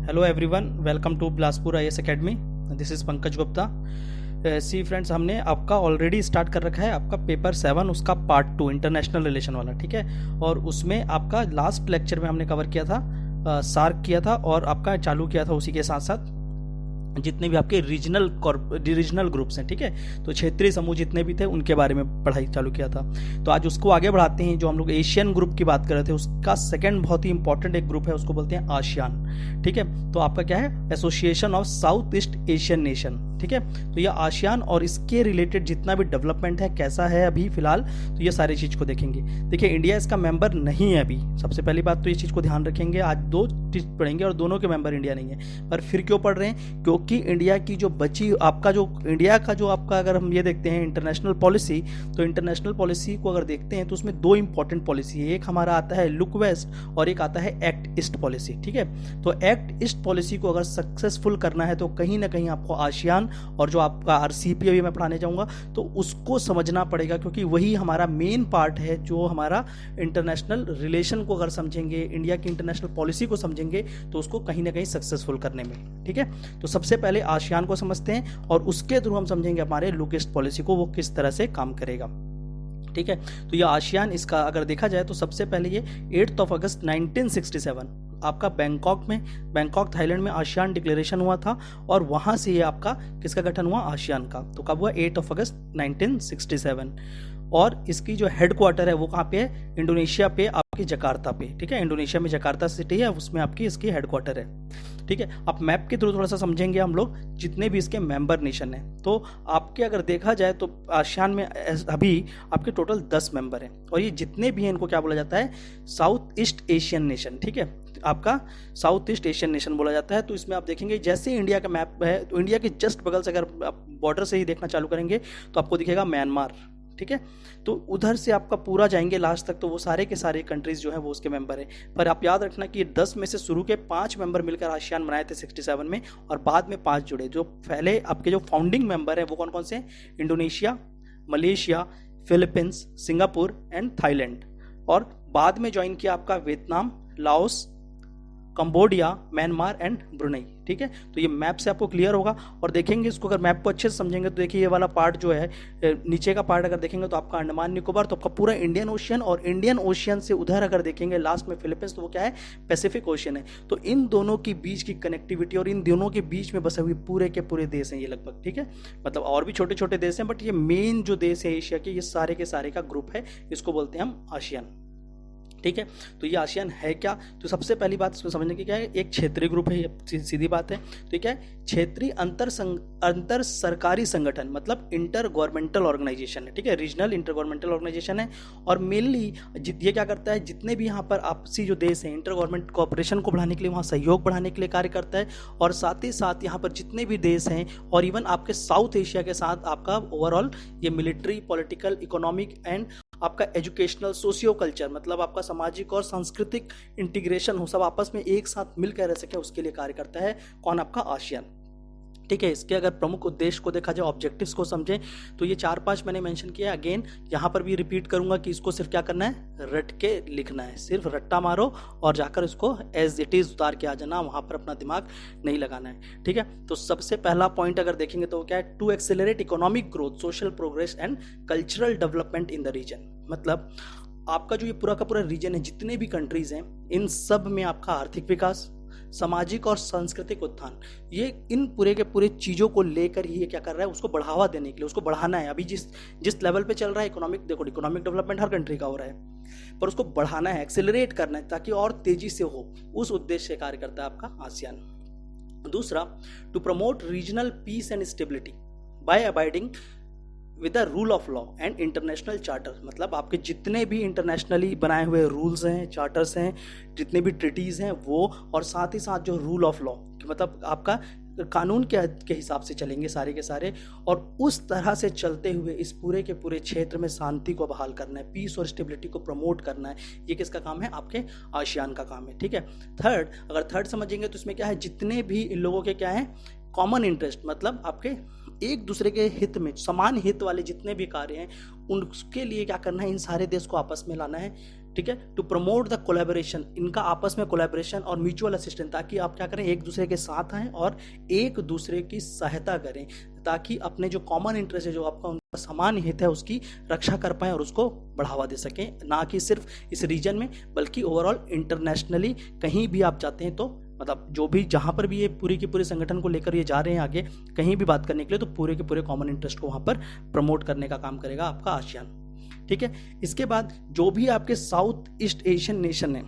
Hello everyone, welcome to Bilaspur IAS academy. This is Pankaj Gupta. See friends, हमने आपका already start कर रखा है आपका पेपर 7 उसका पार्ट 2 इंटरनेशनल रिलेशन वाला, ठीक है। और उसमें आपका लास्ट लेक्चर में हमने कवर किया था, सार्क किया था और आपका चालू किया था उसी के साथ साथ जितने भी आपके रीजनल ग्रुप्स हैं, ठीक है। तो क्षेत्रीय समूह जितने भी थे उनके बारे में पढ़ाई चालू किया था। तो आज उसको आगे बढ़ाते हैं। जो हम लोग एशियन ग्रुप की बात कर रहे थे उसका सेकंड बहुत ही इंपॉर्टेंट एक ग्रुप है, उसको बोलते हैं आसियान, ठीक है। तो आपका क्या है, association of south east Asian nation, ठीक है। तो ये आसियान और इसके रिलेटेड जितना भी डेवलपमेंट है, कैसा है अभी फिलहाल, तो ये सारी चीज़ को देखेंगे। देखिए, इंडिया इसका मेंबर नहीं है अभी, सबसे पहली बात तो ये चीज़ को ध्यान रखेंगे। आज दो चीज़ पढ़ेंगे और दोनों के मेंबर इंडिया नहीं है। पर फिर क्यों पढ़ रहे हैं? क्योंकि इंडिया की जो बची आपका जो इंडिया का जो आपका अगर हम ये देखते हैं इंटरनेशनल पॉलिसी, तो इंटरनेशनल पॉलिसी को अगर देखते हैं तो उसमें दो इंपॉर्टेंट पॉलिसी है। एक हमारा आता है लुक वेस्ट और एक आता है एक्ट ईस्ट पॉलिसी, ठीक है। तो एक्ट ईस्ट पॉलिसी को अगर सक्सेसफुल करना है तो कहीं ना कहीं आपको आसियान और जो आपका आरसीपी अभी मैं पढ़ाने जाऊंगा तो उसको समझना पड़ेगा, क्योंकि वही हमारा मेन पार्ट है। जो हमारा इंटरनेशनल रिलेशन को अगर समझेंगे, इंडिया की इंटरनेशनल पॉलिसी को समझेंगे तो उसको कहीं ना कहीं सक्सेसफुल करने में, ठीक है। तो सबसे पहले आसियान को समझते हैं और उसके थ्रू हम समझेंगे हमारे लुक ईस्ट पॉलिसी को, वो किस तरह से काम करेगा, ठीक है। तो ये आसियान, इसका अगर देखा जाए तो सबसे पहले ये 8 अगस्त 1967 आपका बैंकॉक थाईलैंड में आसियान डिक्लेरेशन हुआ था और वहां से ये आपका किसका गठन हुआ, आसियान का। तो कब हुआ? 8 अगस्त 1967। और इसकी जो हेडक्वार्टर है वो कहाँ पे है? इंडोनेशिया पे, आपकी जकार्ता पे, ठीक है। इंडोनेशिया में जकार्ता सिटी है, उसमें आपकी इसकी हेडक्वार्टर है, ठीक है। अब मैप के थ्रू थोड़ा सा समझेंगे हम लोग जितने भी इसके मेंबर नेशन हैं। तो आपके अगर देखा जाए तो आसियान में अभी आपके टोटल 10 मेंबर हैं और ये जितने भी हैं इनको क्या बोला जाता है? साउथ ईस्ट एशियन नेशन, ठीक है। आपका साउथ ईस्ट एशियन नेशन बोला जाता है। तो इसमें आप देखेंगे जैसे इंडिया का मैप है तो इंडिया के जस्ट बगल से अगर आप बॉर्डर से ही देखना चालू करेंगे तो आपको दिखेगा म्यांमार, ठीक है। तो उधर से आपका पूरा जाएंगे लास्ट तक तो वो सारे के सारे कंट्रीज जो है वो उसके मेंबर है। पर आप याद रखना कि 10 में से शुरू के 5 मेंबर मिलकर आसियान बनाए थे 67 में और बाद में 5 जुड़े। जो पहले आपके जो फाउंडिंग मेंबर है वो कौन कौन से? Indonesia, Malaysia, Philippines, Singapore and Thailand. और बाद में ज्वाइन किया आपका Vietnam, Laos, Cambodia, Myanmar and Brunei, ठीक है। तो ये मैप से आपको क्लियर होगा। और देखेंगे इसको, अगर मैप को अच्छे से समझेंगे तो देखिए ये वाला पार्ट जो है, नीचे का पार्ट अगर देखेंगे तो आपका अंडमान निकोबार, तो आपका पूरा इंडियन ओशियन, और इंडियन ओशियन से उधर अगर देखेंगे लास्ट में फिलीपींस, तो वो क्या है? पैसिफिक ओशियन है। तो इन दोनों के बीच की कनेक्टिविटी और इन दोनों के बीच में बसे हुए पूरे के पूरे देश हैं ये लगभग, ठीक है। मतलब और भी छोटे छोटे देश हैं बट ये मेन जो देश है एशिया के, ये सारे के सारे का ग्रुप है, इसको बोलते हैं हम आसियान, ठीक है। तो ये आसियान है क्या? तो सबसे पहली बात इसको समझने की क्या है, एक क्षेत्रीय ग्रुप है, ये सीधी बात है। तो ये क्या है? क्षेत्रीय अंतर सरकारी संगठन, मतलब इंटर गवर्नमेंटल ऑर्गेनाइजेशन है, ठीक है। रीजनल इंटर गवर्नमेंटल ऑर्गेनाइजेशन है और मेनली ये क्या करता है, जितने भी यहाँ पर आपसी जो देश हैं इंटर गवर्नमेंट कोऑपरेशन को बढ़ाने के लिए, वहाँ सहयोग बढ़ाने के लिए कार्य करता है। और साथ ही साथ यहाँ पर जितने भी देश हैं और इवन आपके साउथ एशिया के साथ आपका ओवरऑल ये मिलिट्री, पॉलिटिकल, इकोनॉमिक एंड आपका एजुकेशनल, सोशियो कल्चर, मतलब आपका सामाजिक और सांस्कृतिक इंटीग्रेशन हो, सब आपस में एक साथ मिलकर रह सके, उसके लिए कार्य करता है कौन? आपका आसियान, ठीक है। इसके अगर प्रमुख उद्देश्य को देखा जाए, ऑब्जेक्टिव्स को समझें तो ये 4-5 मैंने मेंशन किया। अगेन यहाँ पर भी रिपीट करूंगा कि इसको सिर्फ क्या करना है? रट के लिखना है, सिर्फ रट्टा मारो और जाकर इसको एज इट इज उतार के आ जाना, वहां पर अपना दिमाग नहीं लगाना है, ठीक है। तो सबसे पहला पॉइंट अगर देखेंगे तो क्या है? To accelerate economic growth, social progress and cultural development in the region. मतलब आपका जो ये पूरा का पूरा रीजन है, जितने भी कंट्रीज हैं, इन सब में आपका आर्थिक विकास, सामाजिक और सांस्कृतिक उत्थान, ये इन पूरे के पूरे चीज़ों को लेकर ही ये क्या कर रहा है? उसको बढ़ावा देने के लिए, उसको बढ़ाना है। अभी जिस लेवल पे चल रहा है इकोनॉमिक, देखो इकोनॉमिक डेवलपमेंट हर कंट्री का हो रहा है, पर उसको बढ़ाना है, एक्सेलरेट करना है ताकि और तेजी से हो, उस उद्देश्य से कार्य करता है आपका आसियान। दूसरा, to promote regional peace and stability by abiding with the rule of law and international charter. मतलब आपके जितने भी इंटरनेशनली बनाए हुए रूल्स हैं, चार्टर्स हैं, जितने भी ट्रिटीज़ हैं वो, और साथ ही साथ जो रूल ऑफ लॉ, मतलब आपका कानून के हिसाब से चलेंगे सारे के सारे, और उस तरह से चलते हुए इस पूरे के पूरे क्षेत्र में शांति को बहाल करना है, पीस और स्टेबिलिटी को प्रमोट करना है। ये किसका काम है? आपके आसियान का काम है, ठीक है। थर्ड, अगर थर्ड समझेंगे तो इसमें क्या है? जितने भी इन लोगों के क्या है? कॉमन इंटरेस्ट, मतलब आपके एक दूसरे के हित में, समान हित वाले जितने भी कार्य हैं उनके लिए क्या करना है? इन सारे देश को आपस में लाना है, ठीक है, टू प्रमोट द कोलैबोरेशन, इनका आपस में कोलैबोरेशन और म्यूचुअल असिस्टेंस, ताकि आप क्या करें, एक दूसरे के साथ आएँ और एक दूसरे की सहायता करें, ताकि अपने जो कॉमन इंटरेस्ट है, जो आपका उनका समान हित है, उसकी रक्षा कर पाएँ और उसको बढ़ावा दे सकें, ना कि सिर्फ इस रीजन में बल्कि ओवरऑल इंटरनेशनली कहीं भी आप जाते हैं तो मतलब जो भी जहाँ पर भी ये पूरी की पूरे संगठन को लेकर ये जा रहे हैं आगे कहीं भी बात करने के लिए, तो पूरे के पूरे कॉमन इंटरेस्ट को वहाँ पर प्रमोट करने का काम करेगा आपका आसियान। ठीक है, इसके बाद जो भी आपके साउथ ईस्ट एशियन नेशन है,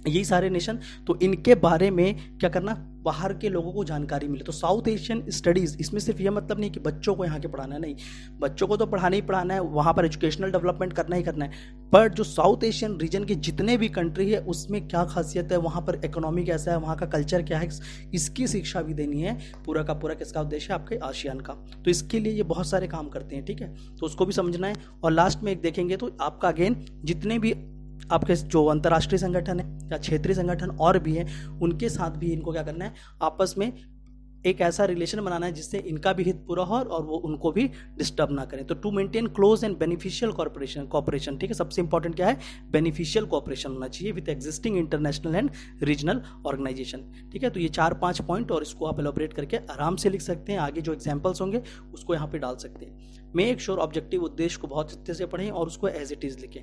यही सारे नेशन, तो इनके बारे में क्या करना, बाहर के लोगों को जानकारी मिले। तो साउथ एशियन स्टडीज़, इसमें सिर्फ ये मतलब नहीं कि बच्चों को यहाँ के पढ़ाना है, नहीं, बच्चों को तो पढ़ाना ही पढ़ाना है, वहाँ पर एजुकेशनल डेवलपमेंट करना ही करना है, पर जो साउथ एशियन रीजन के जितने भी कंट्री है उसमें क्या खासियत है, वहाँ पर इकोनॉमी कैसा है, वहाँ का कल्चर क्या है, इसकी शिक्षा भी देनी है। पूरा का पूरा किसका उद्देश्य है, आपके आसियान का। तो इसके लिए ये बहुत सारे काम करते हैं, ठीक है, तो उसको भी समझना है। और लास्ट में एक देखेंगे तो आपका अगेन जितने भी आपके जो अंतर्राष्ट्रीय संगठन है या क्षेत्रीय संगठन और भी हैं, उनके साथ भी इनको क्या करना है, आपस में एक ऐसा रिलेशन बनाना है जिससे इनका भी हित पूरा हो और वो उनको भी डिस्टर्ब ना करें। तो to maintain close and beneficial cooperation, ठीक है, सबसे इंपॉर्टेंट क्या है, बेनिफिशियल कॉपरेशन होना चाहिए with existing international and regional organization. ठीक है, तो ये 4-5 पॉइंट और इसको आप एलोबरेट करके आराम से लिख सकते हैं। आगे जो एग्जाम्पल्स होंगे उसको यहाँ पे डाल सकते हैं। मेक श्योर ऑब्जेक्टिव उद्देश्य को बहुत अच्छे से पढ़ें और उसको एज इट इज लिखें।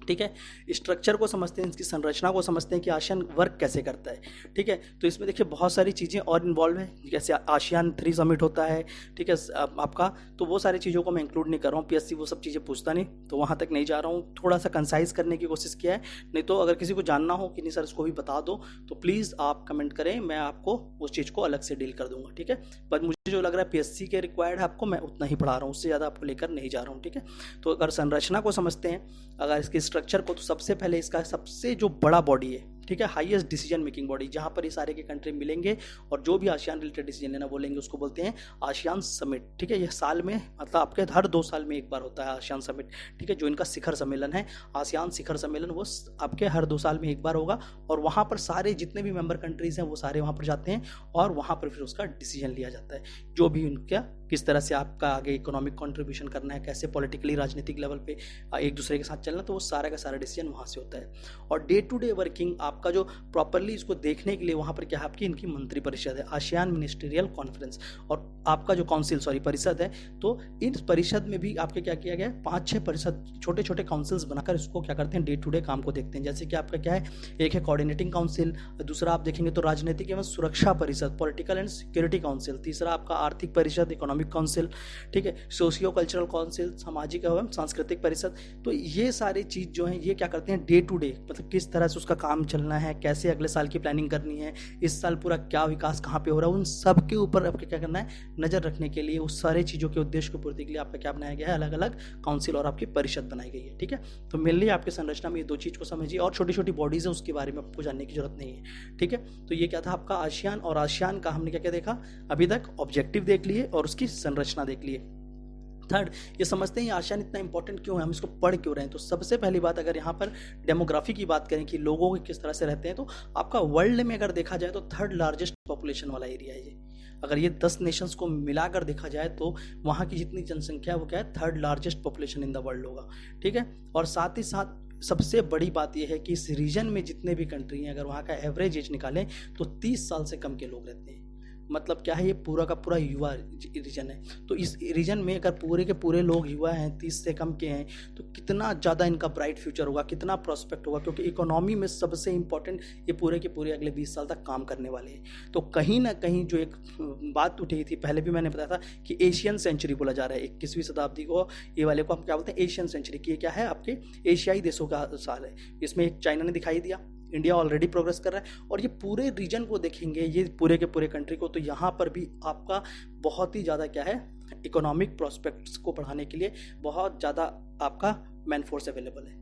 ठीक है, स्ट्रक्चर को समझते हैं, इसकी संरचना को समझते हैं कि आसियान वर्क कैसे करता है। ठीक है, तो इसमें देखिए बहुत सारी चीज़ें और इन्वॉल्व है, जैसे आसियान 3 समिट होता है, ठीक है आपका, तो वो सारी चीज़ों को मैं इंक्लूड नहीं कर रहा हूँ, पीएससी वो सब चीज़ें पूछता नहीं, तो वहाँ तक नहीं जा रहा हूँ। थोड़ा सा कंसाइज करने की कोशिश किया है, नहीं तो अगर किसी को जानना हो कि नहीं सर इसको भी बता दो तो प्लीज़ आप कमेंट करें, मैं आपको उस चीज़ को अलग से डील कर दूंगा। ठीक है, पर मुझे जो लग रहा है पीएससी के रिक्वायर्ड है आपको, मैं उतना ही पढ़ा रहा हूँ, उससे ज़्यादा आपको लेकर नहीं जा रहा हूँ। ठीक है, तो अगर संरचना को समझते हैं, अगर इसकी स्ट्रक्चर को, तो सबसे पहले इसका सबसे जो बड़ा बॉडी है, ठीक है, हाईएस्ट डिसीजन मेकिंग बॉडी, जहाँ पर ये सारे के कंट्री मिलेंगे और जो भी आसियान रिलेटेड डिसीजन लेना बोलेंगे उसको बोलते हैं आसियान समिट। ठीक है, ये साल में मतलब आपके हर 2 साल में एक बार होता है आसियान समिट। ठीक है, जो इनका शिखर सम्मेलन है, आसियान शिखर सम्मेलन, वो आपके हर 2 साल में एक बार होगा और वहाँ पर सारे जितने भी मेंबर कंट्रीज हैं वो सारे वहाँ पर जाते हैं और वहाँ पर फिर उसका डिसीजन लिया जाता है, जो भी उनका किस तरह से आपका आगे इकोनॉमिक कंट्रीब्यूशन करना है, कैसे पॉलिटिकली राजनीतिक लेवल पे एक दूसरे के साथ चलना, तो वो सारा का सारा डिसीजन वहाँ से होता है। और डे टू डे वर्किंग आपका जो प्रॉपरली इसको देखने के लिए वहाँ पर क्या है, आपकी इनकी मंत्री परिषद है, आसियान मिनिस्ट्रियल कॉन्फ्रेंस, और आपका जो काउंसिल परिषद है, तो इस परिषद में भी आपके क्या किया गया है, 5-6 परिषद छोटे छोटे काउंसिल्स बनाकर इसको क्या करते हैं, डे टू डे काम को देखते हैं। जैसे कि आपका क्या है, एक है कोऑर्डिनेटिंग काउंसिल, दूसरा आप देखेंगे तो राजनीतिक एवं सुरक्षा परिषद, पॉलिटिकल एंड सिक्योरिटी काउंसिल, तीसरा आपका आर्थिक परिषद, इकोनॉमिक काउंसिल, ठीक है, सोशियो कल्चरल काउंसिल, सामाजिक एवं सांस्कृतिक परिषद। तो ये सारी चीज़ जो है ये क्या करते हैं, डे टू डे मतलब किस तरह से उसका काम चलना है, कैसे अगले साल की प्लानिंग करनी है, इस साल पूरा क्या विकास कहाँ पे हो रहा है, उन सब के ऊपर आपको क्या करना है, नज़र रखने के लिए, उस सारे चीज़ों के उद्देश्य को पूर्ति के लिए आपका क्या बनाया गया है, अलग अलग काउंसिल और आपकी परिषद बनाई गई है। ठीक है, तो मेनली आपके संरचना में ये 2 चीज़ को समझिए, और छोटी छोटी बॉडीज़ है उसके बारे में आपको जानने की जरूरत नहीं है। ठीक है, तो ये क्या था आपका आसियान, और आसियान का हमने क्या क्या देखा अभी तक, ऑब्जेक्टिव देख लिए और उसकी संरचना देख लिए। थर्ड, ये समझते हैं आसियान इतना इंपॉर्टेंट क्यों है, हम इसको पढ़ क्यों रहे हैं। तो सबसे पहली बात, अगर यहाँ पर डेमोग्राफी की बात करें कि लोगों के किस तरह से रहते हैं, तो आपका वर्ल्ड में अगर देखा जाए तो 3rd लार्जेस्ट पॉपुलेशन वाला एरिया है ये। अगर ये 10 नेशंस को मिलाकर देखा जाए तो वहाँ की जितनी जनसंख्या है वो क्या है, 3rd largest population in the world होगा। ठीक है, और साथ ही साथ सबसे बड़ी बात यह है कि इस रीजन में जितने भी कंट्री हैं, अगर वहाँ का एवरेज एज निकालें तो 30 साल से कम के लोग रहते हैं। मतलब क्या है, ये पूरा का पूरा युवा रीजन है। तो इस रीजन में अगर पूरे के पूरे लोग युवा हैं, 30 से कम के हैं, तो कितना ज़्यादा इनका ब्राइट फ्यूचर होगा, कितना प्रोस्पेक्ट होगा, क्योंकि इकोनॉमी में सबसे इंपॉर्टेंट ये पूरे के पूरे अगले 20 साल तक काम करने वाले हैं। तो कहीं ना कहीं जो एक बात उठी थी, पहले भी मैंने बताया था कि एशियन सेंचुरी बोला जा रहा है, 21वीं शताब्दी को ये वाले को हम क्या बोलते हैं, एशियन सेंचुरी, की ये क्या है, आपके एशियाई देशों का साल है। इसमें एक चाइना ने दिखाई दिया, इंडिया ऑलरेडी प्रोग्रेस कर रहा है, और ये पूरे रीजन को देखेंगे, ये पूरे के पूरे कंट्री को, तो यहाँ पर भी आपका बहुत ही ज़्यादा क्या है, इकोनॉमिक प्रोस्पेक्ट्स को बढ़ाने के लिए बहुत ज़्यादा आपका मैन फोर्स अवेलेबल है।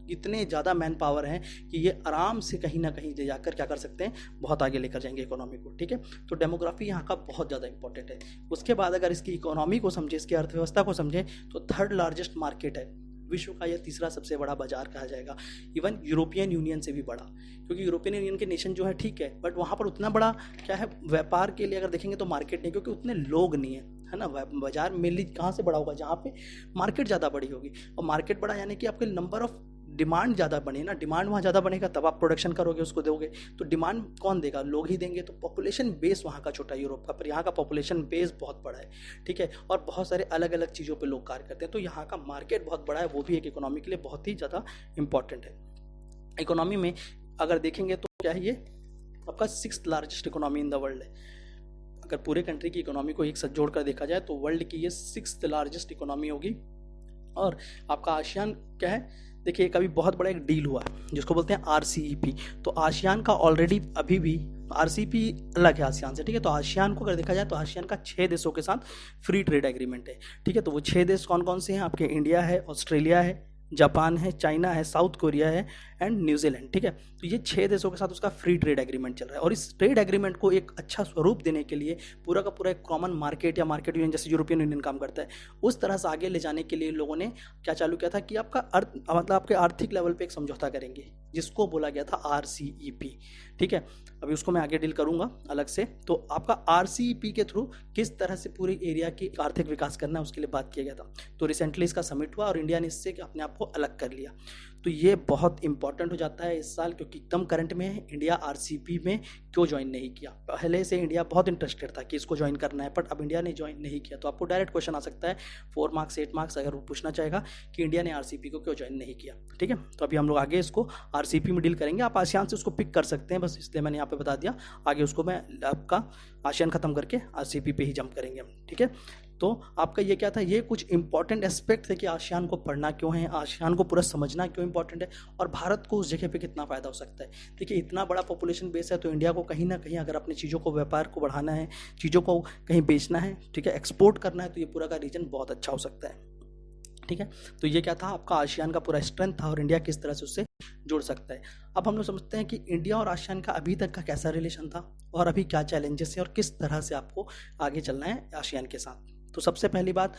इतने ज़्यादा मैन पावर हैं कि ये आराम से कहीं ना कहीं ले जाकर क्या कर सकते हैं, बहुत आगे लेकर जाएंगे इकोनॉमी को। ठीक है, तो डेमोग्राफी यहाँ का बहुत ज़्यादा इंपॉर्टेंट है। उसके बाद अगर इसकी इकोनॉमी को समझे, इसकी अर्थव्यवस्था को समझे, तो 3rd लार्जेस्ट मार्केट है विश्व का, यह 3रा सबसे बड़ा बाजार कहा जाएगा, इवन यूरोपियन यूनियन से भी बड़ा, क्योंकि यूरोपियन यूनियन के नेशन जो है ठीक है, बट वहाँ पर उतना बड़ा क्या है, व्यापार के लिए अगर देखेंगे तो मार्केट नहीं, क्योंकि उतने लोग नहीं है ना। बाजार मेनली कहाँ से बड़ा होगा, जहाँ पे मार्केट ज़्यादा बड़ी होगी, और मार्केट बड़ा यानी कि आपके नंबर ऑफ डिमांड ज़्यादा बने ना, डिमांड वहाँ ज़्यादा बनेगा तब आप प्रोडक्शन करोगे, उसको दोगे, तो डिमांड कौन देगा, लोग ही देंगे। तो पॉपुलेशन बेस वहाँ का छोटा यूरोप का, पर यहाँ का पॉपुलेशन बेस बहुत बड़ा है, ठीक है, और बहुत सारे अलग अलग चीज़ों पे लोग कार्य करते हैं, तो यहाँ का मार्केट बहुत बड़ा है, वो भी एक इकोनॉमी के लिए बहुत ही ज़्यादा इंपॉर्टेंट है। इकोनॉमी में अगर देखेंगे तो क्या है, ये आपका 6th largest economy in the world है। अगर पूरे कंट्री की इकोनॉमी को एक साथ जोड़कर देखा जाए तो वर्ल्ड की ये 6th लार्जेस्ट इकोनॉमी होगी। और आपका आसियान क्या है, देखिए कभी बहुत बड़ा एक डील हुआ जिसको बोलते हैं RCEP। तो आसियान का ऑलरेडी अभी भी RCEP अलग है आसियान से, ठीक है। तो आसियान को अगर देखा जाए तो आसियान का 6 देशों के साथ फ्री ट्रेड एग्रीमेंट है, ठीक है। तो वो 6 देश कौन कौन से हैं आपके, इंडिया है, ऑस्ट्रेलिया है, जापान है, चाइना है, साउथ कोरिया है एंड न्यूजीलैंड, ठीक है। तो ये 6 देशों के साथ उसका फ्री ट्रेड एग्रीमेंट चल रहा है, और इस ट्रेड एग्रीमेंट को एक अच्छा स्वरूप देने के लिए पूरा का पूरा एक कॉमन मार्केट या मार्केट यूनियन जैसे यूरोपियन यूनियन काम करता है, उस तरह से आगे ले जाने के लिए लोगों ने क्या चालू किया था कि आपका मतलब आपके आर्थिक लेवल पे एक समझौता करेंगे, जिसको बोला गया था RCEP, ठीक है। अभी उसको मैं आगे डील करूंगा अलग से। तो आपका RCEP के थ्रू किस तरह से पूरी एरिया की आर्थिक विकास करना है उसके लिए बात किया गया था। तो रिसेंटली इसका समिट हुआ और इंडिया ने इससे अपने आप को अलग कर लिया। तो ये बहुत इंपॉर्टेंट हो जाता है इस साल, क्योंकि एकदम करंट में है। इंडिया RCEP में क्यों ज्वाइन नहीं किया, पहले से इंडिया बहुत इंटरेस्टेड था कि इसको ज्वाइन करना है, बट अब इंडिया ने ज्वाइन नहीं किया। तो आपको डायरेक्ट क्वेश्चन आ सकता है 4 मार्क्स 8 मार्क्स, अगर वो पूछना चाहेगा कि इंडिया ने RCEP को क्यों ज्वाइन नहीं किया, ठीक है। तो अभी हम लोग आगे इसको RCEP में डील करेंगे। आप आसियान से उसको पिक कर सकते हैं, बस इसलिए मैंने यहाँ पे बता दिया। आगे उसको मैं आपका आसियान खत्म करके RCEP पे ही जंप करेंगे हम, ठीक है। तो आपका ये क्या था, ये कुछ इंपॉर्टेंट एस्पेक्ट थे कि आसियान को पढ़ना क्यों है, आसियान को पूरा समझना क्यों इंपॉर्टेंट है, और भारत को उस जगह पे कितना फ़ायदा हो सकता है। देखिए इतना बड़ा पॉपुलेशन बेस है, तो इंडिया को कहीं ना कहीं अगर अपनी चीज़ों को, व्यापार को बढ़ाना है, चीज़ों को कहीं बेचना है, ठीक है, एक्सपोर्ट करना है, तो ये पूरा का रीजन बहुत अच्छा हो सकता है, ठीक है। तो ये क्या था, आपका आसियान का पूरा स्ट्रेंथ था और इंडिया किस तरह से उससे जुड़ सकता है। अब हम लोग समझते हैं कि इंडिया और आसियान का अभी तक का कैसा रिलेशन था और अभी क्या चैलेंजेस हैं और किस तरह से आपको आगे चलना है आसियान के साथ। तो सबसे पहली बात,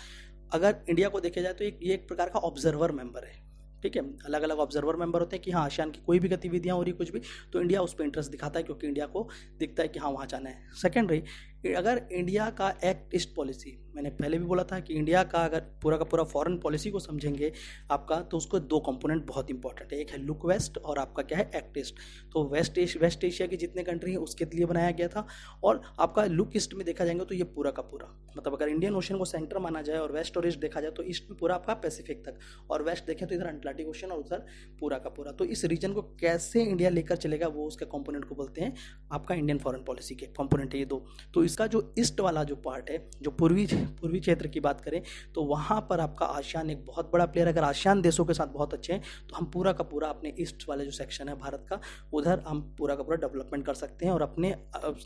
अगर इंडिया को देखा जाए तो ये एक प्रकार का ऑब्जर्वर मेंबर है, ठीक है। अलग अलग ऑब्जर्वर मेंबर होते हैं कि हाँ आसियान की कोई भी गतिविधियाँ हो रही कुछ भी, तो इंडिया उस पर इंटरेस्ट दिखाता है, क्योंकि इंडिया को दिखता है कि हाँ वहाँ जाना है। सेकेंडरी, अगर इंडिया का एक्ट ईस्ट पॉलिसी, मैंने पहले भी बोला था कि इंडिया का अगर पूरा का पूरा फॉरेन पॉलिसी को समझेंगे आपका, तो उसको 2 कंपोनेंट बहुत इंपॉर्टेंट है, एक है लुक वेस्ट और आपका क्या है एक्ट ईस्ट। तो वेस्ट एशिया के जितने कंट्री हैं उसके लिए बनाया गया था, और आपका लुक ईस्ट में देखा जाएगा तो ये पूरा का पूरा, मतलब अगर इंडियन ओशन को सेंटर माना जाए और वेस्ट और ईस्ट देखा जाए तो ईस्ट में पूरा आपका पैसिफिक तक, और वेस्ट देखें तो इधर अटलांटिक ओशन और उधर पूरा का पूरा। तो इस रीजन को कैसे इंडिया लेकर चलेगा, वो उसके कंपोनेंट को बोलते हैं आपका इंडियन फॉरेन पॉलिसी के कंपोनेंट है ये 2। तो इसका जो ईस्ट वाला जो पार्ट है, जो पूर्वी क्षेत्र की बात करें, तो वहाँ पर आपका आसियान एक बहुत बड़ा प्लेयर। अगर आसियान देशों के साथ बहुत अच्छे हैं तो हम पूरा का पूरा अपने ईस्ट वाले जो सेक्शन है भारत का, उधर हम पूरा का पूरा डेवलपमेंट कर सकते हैं और अपने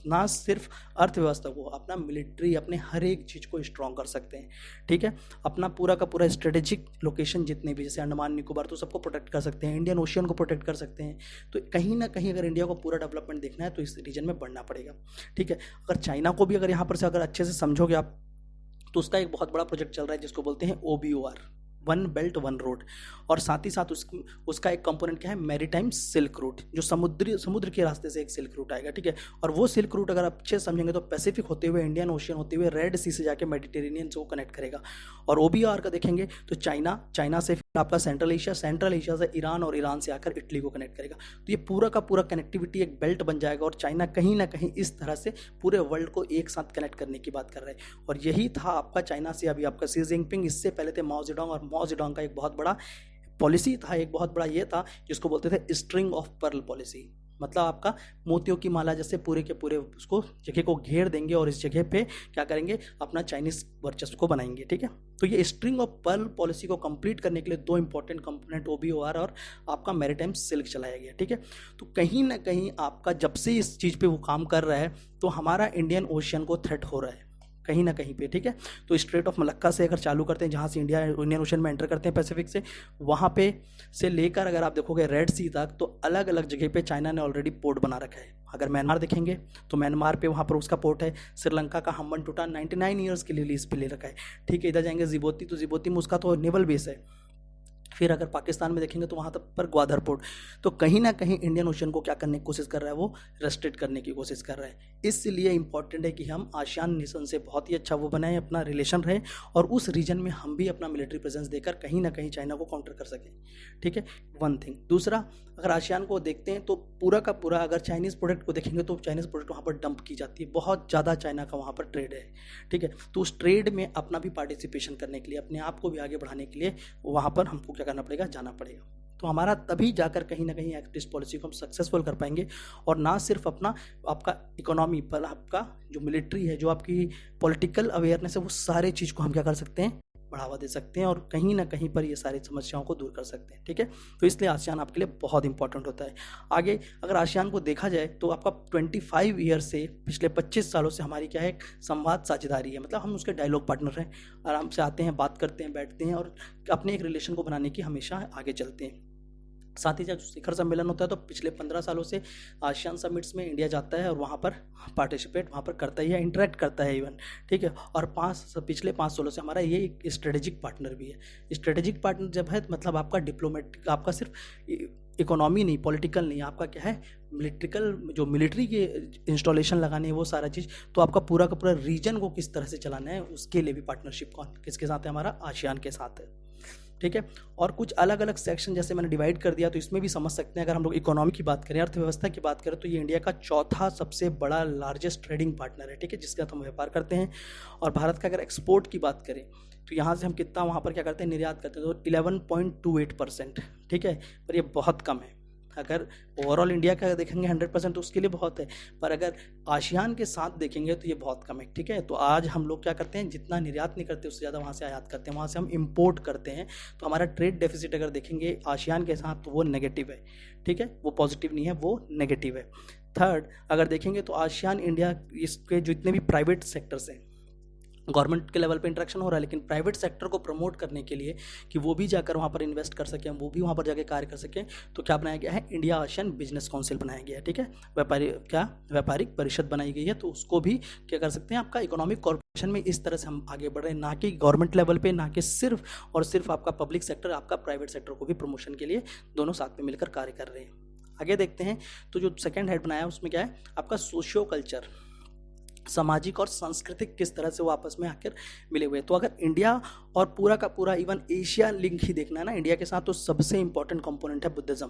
ना सिर्फ अर्थव्यवस्था को, अपना मिलिट्री, अपने हर एक चीज़ को स्ट्रॉन्ग कर सकते हैं, ठीक है। अपना पूरा का पूरा स्ट्रेटेजिक लोकेशन जितने भी, जैसे अंडमान निकोबार, तो सबको प्रोटेक्ट कर सकते हैं, इंडियन ओशियन को प्रोटेक्ट कर सकते हैं। तो कहीं ना कहीं अगर इंडिया को पूरा डेवलपमेंट देखना है तो इस रीजन में बढ़ना पड़ेगा, ठीक है। अगर चाइना को भी अगर यहाँ पर से अगर अच्छे से समझोगे आप, तो उसका एक बहुत बड़ा प्रोजेक्ट चल रहा है जिसको बोलते हैं OBOR, 1 बेल्ट 1 रोड, और साथ ही साथ उसका एक कंपोनेंट क्या है, मैरीटाइम सिल्क रूट, जो समुद्र के रास्ते से एक सिल्क रूट आएगा, ठीक है। और वो सिल्क रूट अगर आप अच्छे से समझेंगे तो पैसिफिक होते हुए, इंडियन ओशियन होते हुए, रेड सी से जाके मेडिटेरेनियन से वो कनेक्ट करेगा। और OBR का देखेंगे तो चाइना से फिर आपका सेंट्रल एशिया से ईरान, और ईरान से आकर इटली को कनेक्ट करेगा। तो ये पूरा का पूरा कनेक्टिविटी एक बेल्ट बन जाएगा, और चाइना कहीं ना कहीं इस तरह से पूरे वर्ल्ड को एक साथ कनेक्ट करने की बात कर रहे हैं। और यही था आपका चाइना से अभी आपका शी जिनपिंग, इससे पहले थे माओ जेडोंग, और माओ जेडोंग का एक बहुत बड़ा पॉलिसी था, एक बहुत बड़ा ये था जिसको बोलते थे स्ट्रिंग ऑफ पर्ल पॉलिसी। मतलब आपका मोतियों की माला जैसे पूरे के पूरे उसको जगह को घेर देंगे और इस जगह पे क्या करेंगे, अपना चाइनीज वर्चस्व को बनाएंगे, ठीक है। तो ये स्ट्रिंग ऑफ पर्ल पॉलिसी को कंप्लीट करने के लिए 2 इंपॉर्टेंट कंपोनेंट OBOR और आपका मैरीटाइम सिल्क चलाया गया, ठीक है। तो कहीं ना कहीं आपका जब से इस चीज़ पे वो काम कर रहा है तो हमारा इंडियन ओशियन को थ्रेट हो रहा है कहीं ना कहीं पे, ठीक है। तो स्ट्रेट ऑफ मलक्का से अगर चालू करते हैं, जहाँ से इंडियन ओशन में एंटर करते हैं पैसिफिक से, वहाँ पे से लेकर अगर आप देखोगे रेड सी तक, तो अलग अलग जगह पे चाइना ने ऑलरेडी पोर्ट बना रखा है। अगर म्यांमार देखेंगे तो म्यांमार पे वहाँ पर उसका पोर्ट है। श्रीलंका का हम्बनटोटा 99 ईयर्स के लिए लीज पे ले रखा है, ठीक है। इधर जाएंगे जिबोती, तो जिबोती में उसका तो नेवल बेस है। फिर अगर पाकिस्तान में देखेंगे तो वहाँ तक पर ग्वादर पोर्ट। तो कहीं ना कहीं इंडियन ओशन को क्या करने की कोशिश कर रहा है, वो रेस्ट्रिक्ट करने की कोशिश कर रहा है। इसलिए इंपॉर्टेंट है कि हम आसियान नेशन से बहुत ही अच्छा वो बनाएं, अपना रिलेशन रहे, और उस रीजन में हम भी अपना मिलिट्री प्रेजेंस देकर कहीं ना कहीं चाइना को काउंटर कर सकें। ठीक है, वन थिंग। दूसरा, अगर आसियान को देखते हैं तो पूरा का पूरा अगर चाइनीज़ प्रोडक्ट को देखेंगे तो चाइनीज़ प्रोडक्ट वहाँ पर डंप की जाती है, बहुत ज़्यादा चाइना का वहाँ पर ट्रेड है। ठीक है, तो उस ट्रेड में अपना भी पार्टिसिपेशन करने के लिए, अपने आप को भी आगे बढ़ाने के लिए वहाँ पर हमको क्या करना पड़ेगा, जाना पड़ेगा। तो हमारा तभी जाकर कहीं ना कहीं एक्ट ईस्ट पॉलिसी को हम सक्सेसफुल कर पाएंगे, और ना सिर्फ अपना आपका इकोनॉमी पर आपका जो मिलिट्री है, जो आपकी पॉलिटिकल अवेयरनेस है, वो सारे चीज़ को हम क्या कर सकते हैं, बढ़ावा दे सकते हैं, और कहीं ना कहीं पर ये सारी समस्याओं को दूर कर सकते हैं। ठीक है, तो इसलिए आसियान आपके लिए बहुत इंपॉर्टेंट होता है। आगे अगर आसियान को देखा जाए तो आपका 25 ईयर से, पिछले 25 सालों से हमारी क्या है, एक संवाद साझेदारी है, मतलब हम उसके डायलॉग पार्टनर हैं, आराम से आते हैं, बात करते हैं, बैठते हैं, और अपने एक रिलेशन को बनाने की हमेशा आगे चलते हैं। साथ ही जब शिखर सम्मेलन होता है तो पिछले 15 सालों से आसियान समिट्स में इंडिया जाता है और वहाँ पर पार्टिसिपेट वहाँ पर करता है या इंटरेक्ट करता है इवन। ठीक है, और पिछले 5 सालों से हमारा ये एक स्ट्रेटेजिक पार्टनर भी है। स्ट्रेटेजिक पार्टनर जब है मतलब आपका डिप्लोमेटिक, आपका सिर्फ इकोनॉमी नहीं, पॉलिटिकल नहीं, आपका क्या है, मिलिट्रिकल, जो मिलिट्री के इंस्टॉलेशन लगाने है, वो सारा चीज़, तो आपका पूरा का पूरा रीजन को किस तरह से चलाना है, उसके लिए भी पार्टनरशिप कौन किसके साथ है, हमारा आसियान के साथ है। ठीक है, और कुछ अलग अलग सेक्शन जैसे मैंने डिवाइड कर दिया, तो इसमें भी समझ सकते हैं। अगर हम लोग इकोनॉमी की बात करें, अर्थव्यवस्था की बात करें, तो ये इंडिया का चौथा सबसे बड़ा लार्जेस्ट ट्रेडिंग पार्टनर है। ठीक है, जिसके साथ हम व्यापार करते हैं। और भारत का अगर एक्सपोर्ट की बात करें तो यहाँ से हम कितना वहाँ पर क्या करते हैं, निर्यात करते हैं, तो 11.28%। ठीक है, पर ये बहुत कम है। अगर ओवरऑल इंडिया का देखेंगे 100% तो उसके लिए बहुत है, पर अगर आसियान के साथ देखेंगे तो ये बहुत कम है। ठीक है, तो आज हम लोग क्या करते हैं, जितना निर्यात नहीं करते उससे ज़्यादा वहाँ से आयात करते हैं, वहाँ से हम इंपोर्ट करते हैं। तो हमारा ट्रेड डेफिसिट अगर देखेंगे आसियान के साथ तो वो नेगेटिव है। ठीक है, वो पॉजिटिव नहीं है, वो नेगेटिव है। थर्ड, अगर देखेंगे तो आसियान इंडिया, इसके जितने भी प्राइवेट सेक्टर्स हैं, गवर्नमेंट के लेवल पे इंटरेक्शन हो रहा है, लेकिन प्राइवेट सेक्टर को प्रमोट करने के लिए कि वो भी जाकर वहाँ पर इन्वेस्ट कर सकें, वो भी वहाँ पर जाकर कार्य कर सकें, तो क्या बनाया गया है, इंडिया आसियान बिजनेस काउंसिल बनाया गया है। ठीक है, व्यापारिक परिषद बनाई गई है। तो उसको भी क्या कर सकते हैं, आपका इकोनॉमिक कॉर्पोरेशन में इस तरह से हम आगे बढ़ रहे हैं, ना कि गवर्नमेंट लेवल पे, ना कि सिर्फ और सिर्फ आपका पब्लिक सेक्टर, आपका प्राइवेट सेक्टर को भी प्रमोशन के लिए दोनों साथ में मिलकर कार्य कर रहे हैं। आगे देखते हैं, तो जो सेकेंड हेड बनाया है उसमें क्या है, आपका सोशियो कल्चर, सामाजिक और सांस्कृतिक किस तरह से वो आपस में आकर मिले हुए हैं। तो अगर इंडिया और पूरा का पूरा इवन एशिया लिंक ही देखना है ना इंडिया के साथ, तो सबसे इंपॉर्टेंट कंपोनेंट है बुद्धिज्म।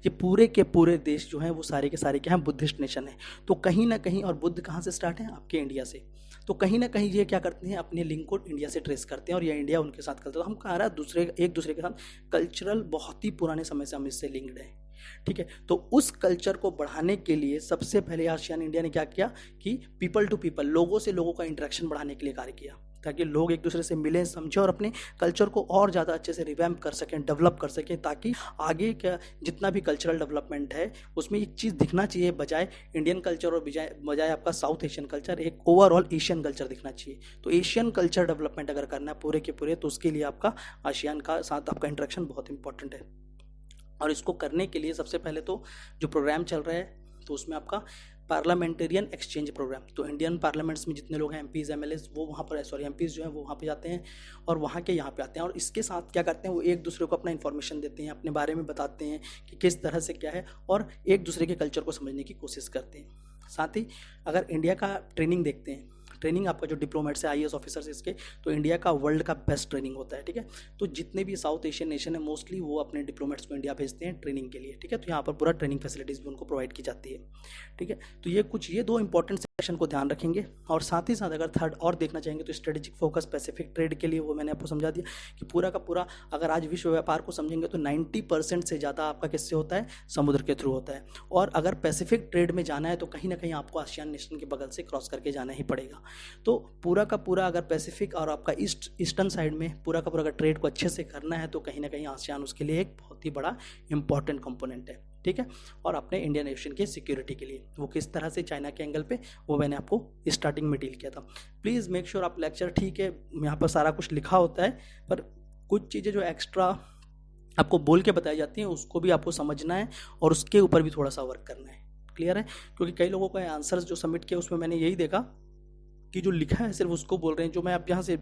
ये पूरे के पूरे देश जो हैं वो सारे के सारे क्या हैं, बुद्धिस्ट नेशन है। तो कहीं ना कहीं, और बुद्ध कहाँ से स्टार्ट है, आपके इंडिया से। तो कहीं ना कहीं ये क्या करते हैं, अपने लिंक को इंडिया से ट्रेस करते हैं, और ये इंडिया उनके साथ करते हैं। तो हम कह रहा है एक दूसरे के साथ कल्चरल बहुत ही पुराने समय से हम इससे लिंक्ड हैं। ठीक है, तो उस कल्चर को बढ़ाने के लिए सबसे पहले आसियान इंडिया ने क्या किया कि पीपल टू पीपल, लोगों से लोगों का इंटरेक्शन बढ़ाने के लिए कार्य किया, ताकि लोग एक दूसरे से मिलें, समझें, और अपने कल्चर को और ज़्यादा अच्छे से रिवैम्प कर सकें, डेवलप कर सकें, ताकि आगे क्या जितना भी कल्चरल डेवलपमेंट है उसमें एक चीज़ दिखना चाहिए, बजाय इंडियन कल्चर और बजाय आपका साउथ एशियन कल्चर, एक ओवरऑल एशियन कल्चर दिखना चाहिए। तो एशियन कल्चर डेवलपमेंट अगर करना है पूरे के पूरे, तो उसके लिए आपका आसियान का साथ आपका इंटरेक्शन बहुत इंपॉर्टेंट है। और इसको करने के लिए सबसे पहले तो जो प्रोग्राम चल रहा है, तो उसमें आपका पार्लियामेंटेरियन एक्सचेंज प्रोग्राम, तो इंडियन पार्लियामेंट्स में जितने लोग हैं, एमपीज़ एमएलएज, वो वहाँ पर, सॉरी एमपीज़ जो हैं वो वहाँ पे जाते हैं, और वहाँ के यहाँ पे आते हैं, और इसके साथ क्या करते हैं, वो एक दूसरे को अपना इन्फॉर्मेशन देते हैं, अपने बारे में बताते हैं कि किस तरह से क्या है, और एक दूसरे के कल्चर को समझने की कोशिश करते हैं। साथ ही अगर इंडिया का ट्रेनिंग देखते हैं, ट्रेनिंग आपका जो डिप्लोमेट्स है, आईएएस ऑफिसर्स इसके, तो इंडिया का वर्ल्ड का बेस्ट ट्रेनिंग होता है। ठीक है, तो जितने भी साउथ एशियन नेशन है मोस्टली वो अपने डिप्लोमेट्स को इंडिया भेजते हैं ट्रेनिंग के लिए। ठीक है, तो यहाँ पर पूरा ट्रेनिंग फैसिलिटीज़ भी उनको प्रोवाइड की जाती है। ठीक है, तो ये दो इंपॉर्टेंट सेक्शन को ध्यान रखेंगे। और साथ ही साथ अगर थर्ड और देखना चाहेंगे तो स्ट्रेटेजिक फोकस पैसिफिक ट्रेड के लिए, वो मैंने आपको समझा दिया कि पूरा का पूरा अगर आज विश्व व्यापार को समझेंगे तो 90% से ज़्यादा आपका किससे होता है, समुद्र के थ्रू होता है। और अगर पैसिफिक ट्रेड में जाना है तो कहीं ना कहीं आपको आसियान नेशन के बगल से क्रॉस करके जाना ही पड़ेगा। तो पूरा का पूरा अगर पैसिफिक और आपका ईस्टर्न साइड में पूरा का पूरा अगर ट्रेड को अच्छे से करना है तो कहीं ना कहीं आसियान उसके लिए एक बहुत ही बड़ा इंपॉर्टेंट कंपोनेंट है। ठीक है, और अपने इंडियन नेशन की सिक्योरिटी के लिए वो किस तरह से चाइना के एंगल पे, वो मैंने आपको स्टार्टिंग में डील किया था। प्लीज़ मेक श्योर आप लेक्चर, ठीक है यहाँ पर सारा कुछ लिखा होता है, पर कुछ चीज़ें जो एक्स्ट्रा आपको बोल के बताई जाती हैं उसको भी आपको समझना है और उसके ऊपर भी थोड़ा सा वर्क करना है। क्लियर है, क्योंकि कई लोगों का आंसर्स जो सबमिट किया उसमें मैंने यही देखा कि जो लिखा है सिर्फ उसको बोल रहे हैं। जो मैं आप यहाँ से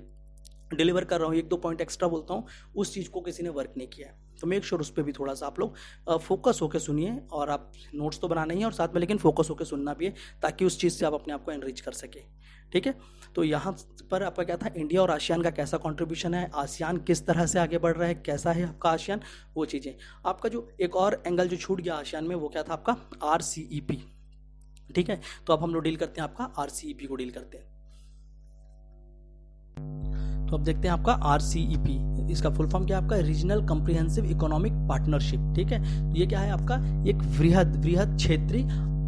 डिलीवर कर रहा हूँ, एक दो पॉइंट एक्स्ट्रा बोलता हूँ, उस चीज़ को किसी ने वर्क नहीं किया है। तो मेक श्योर उस पर भी थोड़ा सा आप लोग फोकस होकर सुनिए, और आप नोट्स तो बनाना ही है और साथ में लेकिन फोकस होकर सुनना भी है, ताकि उस चीज़ से आप अपने आप को एनरिच कर सके। ठीक है, तो यहाँ पर आपका क्या था, इंडिया और आसियान का कैसा कंट्रीब्यूशन है, आसियान किस तरह से आगे बढ़ रहा है, कैसा है आपका आसियान, वो चीज़ें। आपका जो एक और एंगल जो छूट गया आसियान में, वो क्या था आपका RCEP। ठीक है, तो अब हम लोग डील करते हैं आपका RCEP को डील करते हैं। तो अब देखते हैं आपका RCEP, इसका फुल फॉर्म क्या है आपका, रीजनल कॉम्प्रिहेंसिव इकोनॉमिक पार्टनरशिप। ठीक है, तो ये क्या है आपका, एक वृहद क्षेत्रीय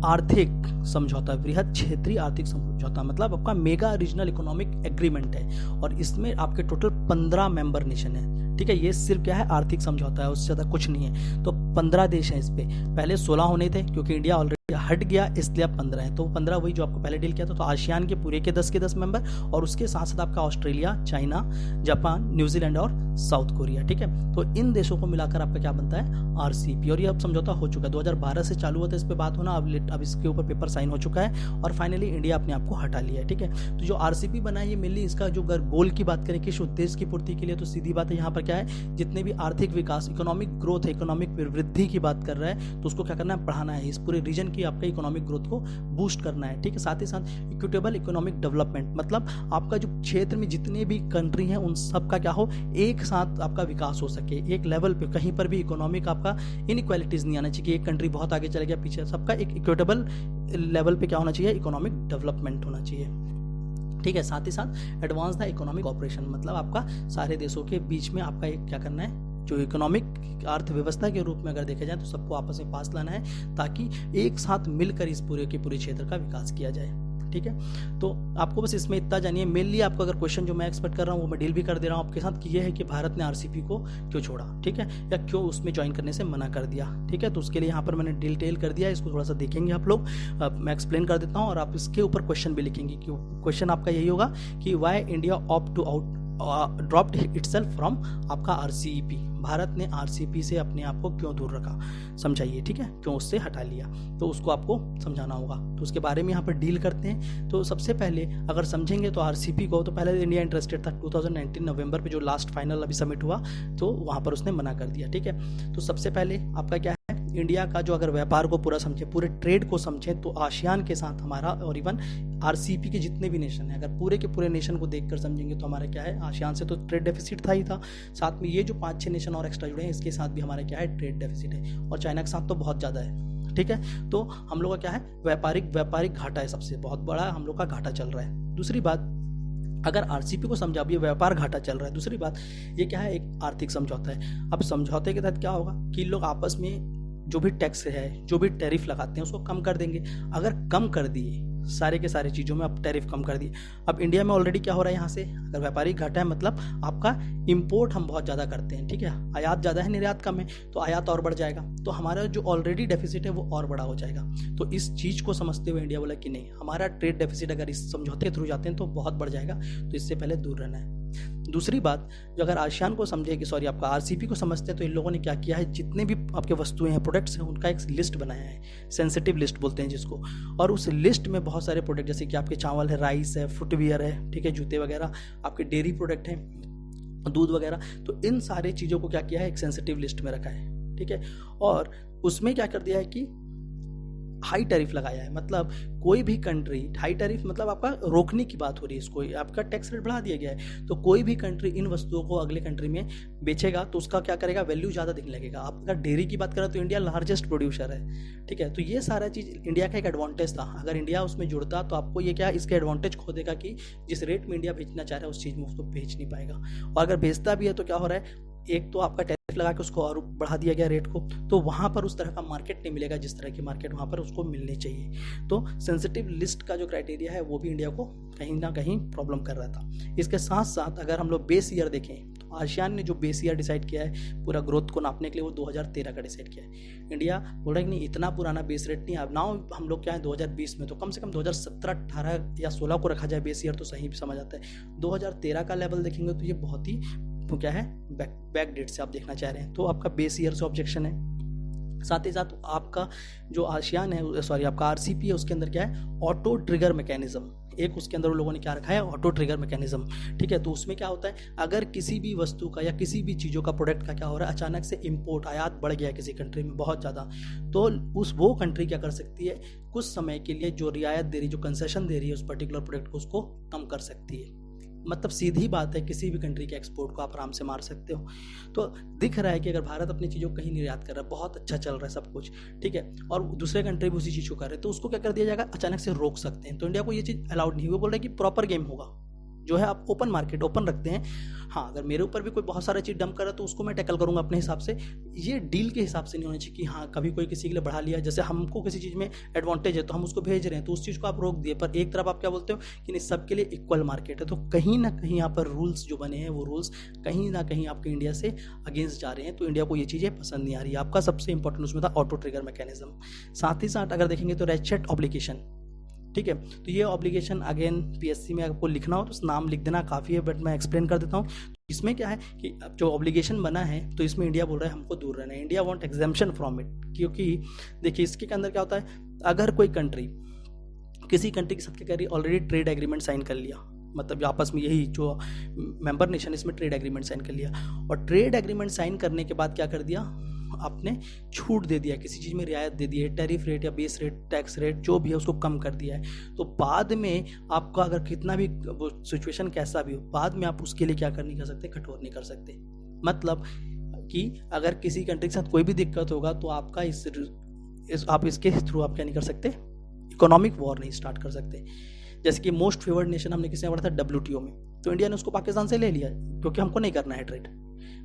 आर्थिक समझौता, वृहद क्षेत्रीय आर्थिक समझौता, मतलब आपका मेगा रीजनल इकोनॉमिक एग्रीमेंट है, और इसमें आपके टोटल 15 मेंबर नेशन है। ठीक है, ये सिर्फ क्या है, आर्थिक समझौता है, उससे ज़्यादा कुछ नहीं है। तो 15 देश हैं इस पे, पहले 16 होने थे, क्योंकि इंडिया ऑलरेडी हट गया इसलिए अब 15 है। तो 15 वही जो आपको पहले डील किया था। तो आसियान के पूरे के 10 मेंबर, और उसके साथ साथ आपका ऑस्ट्रेलिया, चाइना, जापान, न्यूजीलैंड और साउथ कोरिया। ठीक है, तो इन देशों को मिलाकर आपका क्या बनता है, RCEP। और ये अब समझौता हो चुका है, 2012 से चालू हुआ था इस पर बात होना, अब इसके ऊपर पेपर साइन हो चुका है, और फाइनली इंडिया अपने आप को हटा लिया है। ठीक है, तो जो RCEP बना है, ये मेनली इसका जो अगर गोल की बात करें, किस उद्देश्य की पूर्ति के लिए, तो सीधी बात है, यहाँ पर क्या है, जितने भी आर्थिक विकास, इकोनॉमिक ग्रोथ है, इकोनॉमिक वृद्धि की बात कर रहा है, तो उसको क्या करना है, बढ़ाना है, इस पूरे रीजन की आपका इकोनॉमिक ग्रोथ को बूस्ट करना है। ठीक है, साथ ही साथ इक्विटेबल इकोनॉमिक डेवलपमेंट, मतलब आपका जो क्षेत्र में जितने भी कंट्री हैं, उन सब का क्या हो, एक साथ आपका विकास हो सके, एक लेवल पे, कहीं पर भी इकोनॉमिक आपका इनइक्वालिटीज नहीं आना चाहिए कि एक कंट्री बहुत आगे चले गया, पीछे, सबका एक इक्विटेबल लेवल पे क्या होना चाहिए, इकोनॉमिक डेवलपमेंट होना चाहिए। ठीक है, साथ ही साथ एडवांस द इकोनॉमिक ऑपरेशन, मतलब आपका सारे देशों के बीच में आपका एक क्या करना है, जो इकोनॉमिक अर्थव्यवस्था के रूप में अगर देखा जाए, तो सबको आपस में पास लाना है, ताकि एक साथ मिलकर इस पूरे के पूरे क्षेत्र का विकास किया जाए। ठीक है, तो आपको बस इसमें इतना जानिए। मेनली आपको अगर क्वेश्चन जो मैं एक्सपेक्ट कर रहा हूँ, वो मैं डील भी कर दे रहा हूँ आपके साथ, कि ये है कि भारत ने RCEP को क्यों छोड़ा, ठीक है, या क्यों उसमें ज्वाइन करने से मना कर दिया। ठीक है, तो उसके लिए यहाँ पर मैंने डिटेल कर दिया, इसको थोड़ा सा देखेंगे आप लोग, मैं एक्सप्लेन कर देता हूँ, और आप इसके ऊपर क्वेश्चन भी लिखेंगे। कि क्वेश्चन आपका यही होगा कि why India opt to out dropped itself from आपका RCEP, भारत ने RCEP से अपने आप को क्यों दूर रखा, समझाइए। ठीक है, क्यों उससे हटा लिया, तो उसको आपको समझाना होगा, तो उसके बारे में यहाँ पर डील करते हैं। तो सबसे पहले अगर समझेंगे तो RCEP को, तो पहले इंडिया इंटरेस्टेड था, 2019 नवंबर पे जो लास्ट फाइनल अभी सबमिट हुआ, तो वहाँ पर उसने मना कर दिया। ठीक है, तो सबसे पहले आपका क्या है, इंडिया का जो अगर व्यापार को पूरा समझे, पूरे ट्रेड को समझे, तो आसियान के साथ हमारा, और इवन RCEP के जितने भी नेशन हैं, अगर पूरे के पूरे नेशन को देखकर समझेंगे, तो हमारा क्या है, आसियान से तो ट्रेड डेफिसिट था ही था, साथ में ये जो 5-6 नेशन और एक्स्ट्रा जुड़े हैं, इसके साथ भी हमारा क्या है, ट्रेड डेफिसिट है, और चाइना के साथ तो बहुत ज़्यादा है। ठीक है, तो हम लोग का क्या है, व्यापारिक घाटा है, सबसे बहुत बड़ा हम लोग का घाटा चल रहा है। दूसरी बात, अगर RCEP को समझा, अब ये व्यापार घाटा चल रहा है। दूसरी बात ये क्या है, एक आर्थिक समझौता है। अब समझौते के तहत क्या होगा कि लोग आपस में जो भी टैक्स है, जो भी टैरिफ लगाते हैं, उसको कम कर देंगे। अगर कम कर दिए सारे के सारे चीज़ों में, अब टैरिफ कम कर दिए, अब इंडिया में ऑलरेडी क्या हो रहा है, यहाँ से अगर व्यापारिक घाटा है, मतलब आपका इंपोर्ट हम बहुत ज़्यादा करते हैं, ठीक है, आयात ज़्यादा है, निर्यात कम है, तो आयात और बढ़ जाएगा, तो हमारा जो ऑलरेडी डेफिसिट है वो और बड़ा हो जाएगा। तो इस चीज़ को समझते हुए इंडिया बोला कि नहीं, हमारा ट्रेड डेफिसिट अगर इस समझौते के थ्रू जाते हैं तो बहुत बढ़ जाएगा, तो इससे पहले दूर रहना है। दूसरी बात, जो अगर आसियान को समझे कि सॉरी आपका RCEP को समझते हैं, तो इन लोगों ने क्या किया है, जितने भी आपके वस्तुएं हैं, प्रोडक्ट्स हैं, उनका एक लिस्ट बनाया है, सेंसिटिव लिस्ट बोलते हैं जिसको, और उस लिस्ट में बहुत सारे प्रोडक्ट, जैसे कि आपके चावल है, राइस है, फुटवियर है, ठीक है, जूते वगैरह, आपके डेयरी प्रोडक्ट हैं, दूध वगैरह, तो इन सारे चीज़ों को क्या किया है, एक सेंसिटिव लिस्ट में रखा है। ठीक है, और उसमें क्या कर दिया है कि हाई टैरिफ लगाया है, मतलब कोई भी कंट्री, हाई टैरिफ मतलब आपका रोकने की बात हो रही है, इसको आपका टैक्स रेट बढ़ा दिया गया है, तो कोई भी कंट्री इन वस्तुओं को अगले कंट्री में बेचेगा तो उसका क्या करेगा, वैल्यू ज़्यादा दिखने लगेगा। आप अगर डेयरी की बात करें तो इंडिया लार्जेस्ट प्रोड्यूसर है। ठीक है, तो ये सारा चीज़ इंडिया का एक एडवांटेज था, अगर इंडिया उसमें जुड़ता तो आपको ये क्या, इसके एडवांटेज खो देगा कि जिस रेट में इंडिया बेचना चाह रहा है उस चीज़ में उसको बेच नहीं पाएगा, और अगर बेचता भी है तो क्या हो रहा है, एक तो आपका टैरिफ लगा के उसको और बढ़ा दिया गया रेट को, तो वहाँ पर उस तरह का मार्केट नहीं मिलेगा जिस तरह की मार्केट वहाँ पर उसको मिलनी चाहिए। तो सेंसिटिव लिस्ट का जो क्राइटेरिया है वो भी इंडिया को कहीं ना कहीं प्रॉब्लम कर रहा था। इसके साथ साथ अगर हम लोग बेस ईयर देखें, तो आसियान ने जो बेस ईयर डिसाइड किया है पूरा ग्रोथ को नापने के लिए, वो 2013 का डिसाइड किया है। इंडिया बोल रहा है कि नहीं, इतना पुराना बेस रेट नहीं, अब नाउ हम लोग क्या है 2020 में, तो कम से कम 2017, 18 या 16 को रखा जाए बेस ईयर, तो सही समझ आता है। 2013 का लेवल देखेंगे तो ये बहुत ही तो क्या है, बैक डेट से आप देखना चाह रहे हैं, तो आपका बेस ईयर से ऑब्जेक्शन है। साथ ही साथ आपका जो आसियान है, सॉरी आपका RCEP है, उसके अंदर क्या है, ऑटो ट्रिगर मैकेनिज्म, एक उसके अंदर उन लोगों ने क्या रखा है, ऑटो ट्रिगर मैकेनिज्म, ठीक है। तो उसमें क्या होता है, अगर किसी भी वस्तु का या किसी भी चीज़ों का, प्रोडक्ट का क्या हो रहा है, अचानक से इंपोर्ट आयात बढ़ गया किसी कंट्री में बहुत ज़्यादा, तो वो कंट्री क्या कर सकती है, कुछ समय के लिए जो रियायत दे रही, जो कंसेशन दे रही है उस पर्टिकुलर प्रोडक्ट को, उसको कम कर सकती है। मतलब सीधी बात है, किसी भी कंट्री के एक्सपोर्ट को आप आराम से मार सकते हो। तो दिख रहा है कि अगर भारत अपनी चीज़ों को कहीं निर्यात कर रहा है, बहुत अच्छा चल रहा है सब कुछ, ठीक है, और दूसरे कंट्री भी उसी चीज़ को कर रहे हैं, तो उसको क्या कर दिया जाएगा, अचानक से रोक सकते हैं। तो इंडिया को ये चीज़ अलाउड नहीं, वो बोल रहे हैं कि प्रॉपर गेम होगा, जो है आप ओपन मार्केट ओपन रखते हैं। हाँ, अगर मेरे ऊपर भी कोई बहुत सारा चीज़ डंप कर रहा है तो उसको मैं टैकल करूँगा अपने हिसाब से। ये डील के हिसाब से नहीं होना चाहिए कि हाँ कभी कोई किसी के लिए बढ़ा लिया, जैसे हमको किसी चीज़ में एडवांटेज है तो हम उसको भेज रहे हैं, तो उस चीज़ को आप रोक दिए, पर एक तरफ आप क्या बोलते हो कि नहीं, सबके लिए इक्वल मार्केट है। तो कहीं ना कहीं यहाँ पर रूल्स जो बने हैं, वो रूल्स कहीं ना कहीं आपके इंडिया से अगेंस्ट जा रहे हैं। तो इंडिया को ये चीज़ें पसंद नहीं आ रही है। आपका सबसे इंपॉर्टेंट उसमें था ऑटो ट्रिगर मैकेनिज्म। साथ ही साथ अगर देखेंगे तो रेचेट ऑब्लिगेशन, ठीक है। तो ये ऑब्लिगेशन अगेन पीएससी में आपको लिखना हो तो नाम लिख देना काफ़ी है, बट मैं एक्सप्लेन कर देता हूँ। इसमें क्या है कि अब जो ऑब्लिगेशन बना है, तो इसमें इंडिया बोल रहा है हमको दूर रहना है, India want exemption from it. क्योंकि देखिए इसके अंदर क्या होता है, अगर कोई कंट्री किसी कंट्री के साथ क्या कर रही है, ऑलरेडी ट्रेड एग्रीमेंट साइन कर लिया, मतलब जो आपस में यही जो मेंबर नेशन इसमें ट्रेड एग्रीमेंट साइन कर लिया, और ट्रेड एग्रीमेंट साइन करने के बाद क्या कर दिया, आपने छूट दे दिया, किसी चीज़ में रियायत दे दी है, टैरिफ रेट या बेस रेट, टैक्स रेट जो भी है उसको कम कर दिया है। तो बाद में आपका अगर कितना भी वो सिचुएशन कैसा भी हो, बाद में आप उसके लिए क्या कर नहीं कर सकते, कठोर नहीं कर सकते। मतलब कि अगर किसी कंट्री के साथ कोई भी दिक्कत होगा तो आपका आप इसके थ्रू आप क्या नहीं कर सकते, इकोनॉमिक वॉर नहीं स्टार्ट कर सकते। जैसे कि मोस्ट फेवर्ड नेशन हमने किसने पढ़ा था, WTO में, तो इंडिया ने उसको पाकिस्तान से ले लिया क्योंकि हमको नहीं करना है ट्रेड।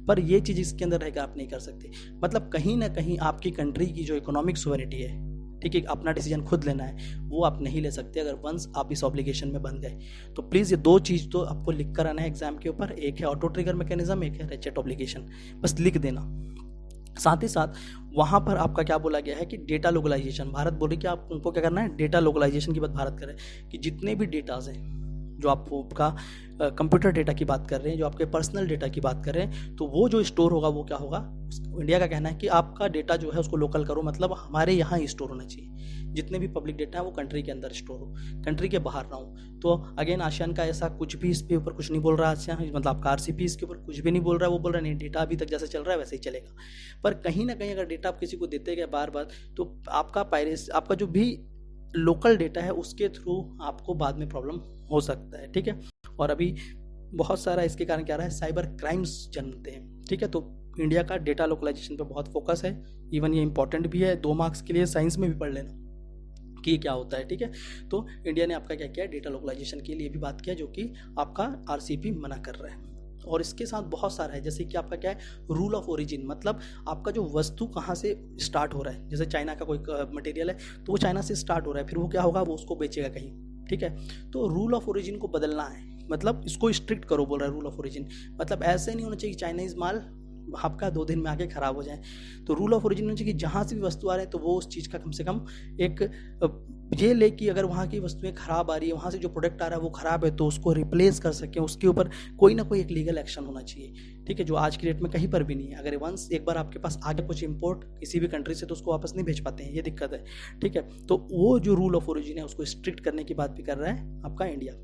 पर ये चीज़ इसके अंदर रहेगा, आप नहीं कर सकते। मतलब कहीं ना कहीं आपकी कंट्री की जो इकोनॉमिक सोवरेनिटी है, ठीक है, अपना डिसीजन खुद लेना है, वो आप नहीं ले सकते अगर वंस आप इस ऑब्लिगेशन में बन गए। तो प्लीज़ ये दो चीज़ तो आपको लिख कर आना है एग्जाम के ऊपर, एक है ऑटो ट्रिगर मैकेनिज्म, एक है रेचेट ऑब्लिगेशन, बस लिख देना। साथ ही साथ वहाँ पर आपका क्या बोला गया है कि डेटा लोकलाइजेशन, भारत बोल रही कि आप उनको क्या करना है, डेटा लोकलाइजेशन की बात भारत करे कि जितने भी डेटाज हैं, जो आपका कंप्यूटर डेटा की बात कर रहे हैं, जो आपके पर्सनल डेटा की बात कर रहे हैं, तो वो जो स्टोर होगा वो क्या होगा, इंडिया का कहना है कि आपका डेटा जो है उसको लोकल करो, मतलब हमारे यहाँ ही स्टोर होना चाहिए। जितने भी पब्लिक डेटा है वो कंट्री के अंदर स्टोर हो, कंट्री के बाहर ना हो। तो अगेन आसियान का ऐसा कुछ भी इसके ऊपर कुछ नहीं बोल रहा आसियान, मतलब आपका RCP इसके ऊपर कुछ भी नहीं बोल रहा है। वो बोल रहा है नहीं, डेटा अभी तक जैसे चल रहा है वैसे ही चलेगा। पर कहीं ना कहीं अगर डेटा आप किसी को देते गए बार बार, तो आपका जो भी लोकल डेटा है उसके थ्रू आपको बाद में प्रॉब्लम हो सकता है, ठीक है। और अभी बहुत सारा इसके कारण क्या रहा है, साइबर क्राइम्स जन्मते हैं, ठीक है। तो इंडिया का डेटा लोकलाइजेशन पे बहुत फोकस है। इवन ये इंपॉर्टेंट भी है, 2 मार्क्स के लिए साइंस में भी पढ़ लेना कि ये क्या होता है, ठीक है। तो इंडिया ने आपका क्या किया, डेटा लोकलाइजेशन के लिए भी बात किया, जो कि आपका RCP मना कर रहा है। और इसके साथ बहुत सारा है, जैसे कि आपका क्या है, रूल ऑफ ओरिजिन, मतलब आपका जो वस्तु कहाँ से स्टार्ट हो रहा है। जैसे चाइना का कोई मटेरियल है तो वो चाइना से स्टार्ट हो रहा है, फिर वो क्या होगा, वो उसको बेचेगा कहीं, ठीक है। तो रूल ऑफ ओरिजिन को बदलना है, मतलब इसको स्ट्रिक्ट करो बोल रहा है रूल ऑफ ओरिजिन। मतलब ऐसे नहीं होना चाहिए कि चाइनीज़ माल आपका 2 दिन में आके ख़राब हो जाए। तो रूल ऑफ ओरिजिन होना चाहिए कि जहाँ से भी वस्तु आ रहे हैं तो वो उस चीज़ का कम से कम एक ये ले कि अगर वहाँ की वस्तुएं ख़राब आ रही है, वहाँ से जो प्रोडक्ट आ रहा है वो ख़राब है, तो उसको रिप्लेस कर सकें, उसके ऊपर कोई ना कोई एक लीगल एक्शन होना चाहिए, ठीक है, जो आज की डेट में कहीं पर भी नहीं है। अगर वंस एक बार आपके पास आगे कुछ इंपोर्ट किसी भी कंट्री से, तो उसको वापस नहीं भेज पाते हैं, ये दिक्कत है, ठीक है। तो वो जो रूल ऑफ ओरिजिन है उसको स्ट्रिक्ट करने की बात भी कर रहा है आपका इंडिया।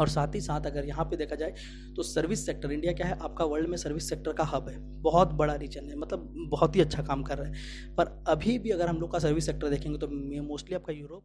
और साथ ही साथ अगर यहाँ पे देखा जाए तो सर्विस सेक्टर, इंडिया क्या है, आपका वर्ल्ड में सर्विस सेक्टर का हब है, बहुत बड़ा रीजन है, मतलब बहुत ही अच्छा काम कर रहा है। पर अभी भी अगर हम लोग का सर्विस सेक्टर देखेंगे तो मोस्टली आपका यूरोप